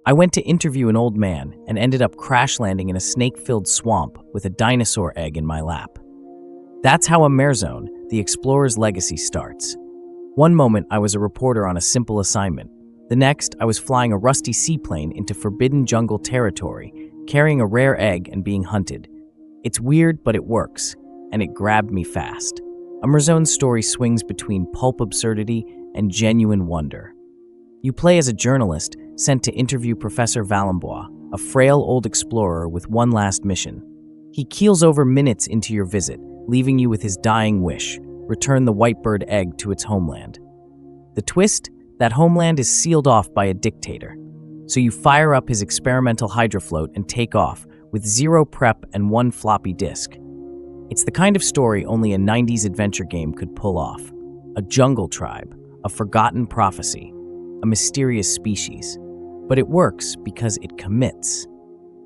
I went to interview an old man and ended up crash landing in a snake-filled swamp with a dinosaur egg in my lap. That's how Amerzone, the explorer's legacy, starts. One moment, I was a reporter on a simple assignment. The next, I was flying a rusty seaplane into forbidden jungle territory, carrying a rare egg and being hunted. It's weird, but it works, and it grabbed me fast. Amerzone's story swings between pulp absurdity and genuine wonder. You play as a journalist sent to interview Professor Valembois, a frail old explorer with one last mission. He keels over minutes into your visit, leaving you with his dying wish: return the white-bird egg to its homeland. The twist? That homeland is sealed off by a dictator. So you fire up his experimental Hydrafloat and take off, with zero prep and one floppy disk. It's the kind of story only a 90s adventure game could pull off. A jungle tribe, a forgotten prophecy, a mysterious species. But it works because it commits.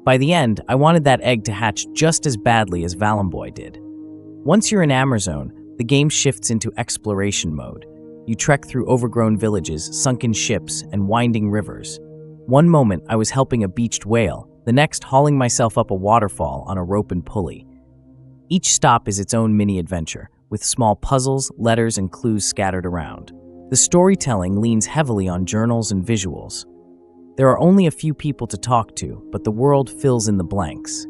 By the end, I wanted that egg to hatch just as badly as Valembois did. Once you're in Amerzone, the game shifts into exploration mode. You trek through overgrown villages, sunken ships, and winding rivers. One moment, I was helping a beached whale, the next hauling myself up a waterfall on a rope and pulley. Each stop is its own mini-adventure, with small puzzles, letters, and clues scattered around. The storytelling leans heavily on journals and visuals. There are only a few people to talk to, but the world fills in the blanks.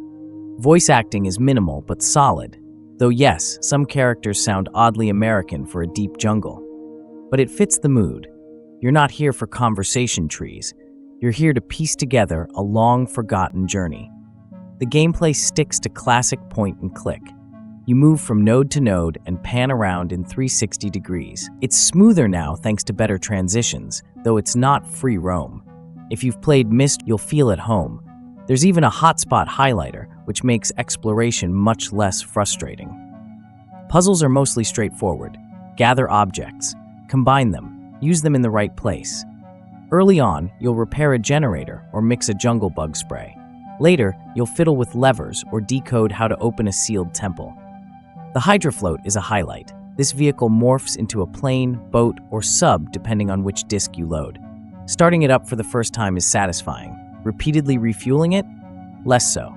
Voice acting is minimal but solid, though yes, some characters sound oddly American for a deep jungle. But it fits the mood. You're not here for conversation trees. You're here to piece together a long-forgotten journey. The gameplay sticks to classic point-and-click. You move from node to node and pan around in 360 degrees. It's smoother now thanks to better transitions, though it's not free roam. If you've played Myst, you'll feel at home. There's even a hotspot highlighter, which makes exploration much less frustrating. Puzzles are mostly straightforward. Gather objects. Combine them. Use them in the right place. Early on, you'll repair a generator or mix a jungle bug spray. Later, you'll fiddle with levers or decode how to open a sealed temple. The Hydrafloat is a highlight. This vehicle morphs into a plane, boat, or sub depending on which disc you load. Starting it up for the first time is satisfying. Repeatedly refueling it? Less so.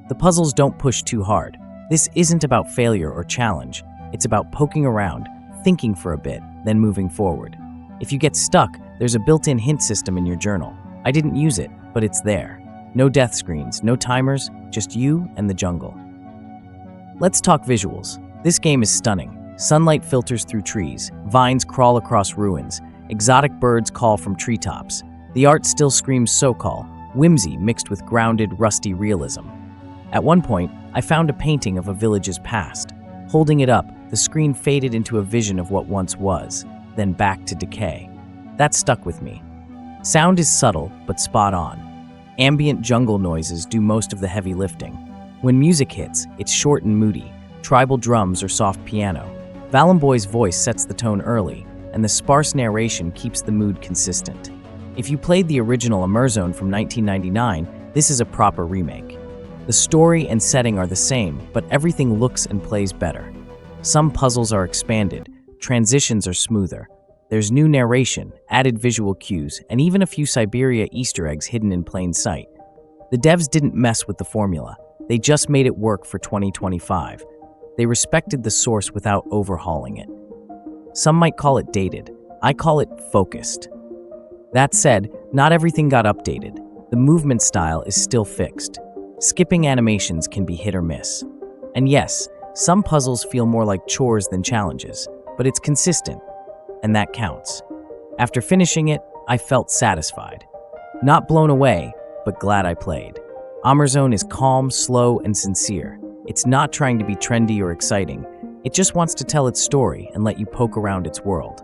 The puzzles don't push too hard. This isn't about failure or challenge. It's about poking around, thinking for a bit, then moving forward. If you get stuck, there's a built-in hint system in your journal. I didn't use it, but it's there. No death screens, no timers, just you and the jungle. Let's talk visuals. This game is stunning. Sunlight filters through trees, vines crawl across ruins, exotic birds call from treetops. The art still screams so-called, whimsy mixed with grounded, rusty realism. At one point, I found a painting of a village's past. Holding it up, the screen faded into a vision of what once was, then back to decay. That stuck with me. Sound is subtle, but spot on. Ambient jungle noises do most of the heavy lifting. When music hits, it's short and moody, tribal drums or soft piano. Valembois's voice sets the tone early, and the sparse narration keeps the mood consistent. If you played the original Amerzone from 1999, this is a proper remake. The story and setting are the same, but everything looks and plays better. Some puzzles are expanded, transitions are smoother. There's new narration, added visual cues, and even a few Syberia Easter eggs hidden in plain sight. The devs didn't mess with the formula. They just made it work for 2025. They respected the source without overhauling it. Some might call it dated. I call it focused. That said, not everything got updated. The movement style is still fixed. Skipping animations can be hit or miss. And yes, some puzzles feel more like chores than challenges, but it's consistent, and that counts. After finishing it, I felt satisfied. Not blown away, but glad I played. Amerzone is calm, slow, and sincere. It's not trying to be trendy or exciting. It just wants to tell its story and let you poke around its world.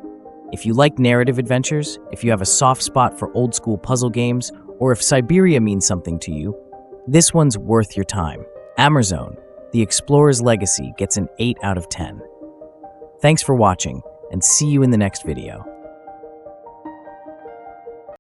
If you like narrative adventures, if you have a soft spot for old-school puzzle games, or if Syberia means something to you, this one's worth your time. Amerzone, the explorer's legacy, gets an 8 out of 10. Thanks for watching, and see you in the next video.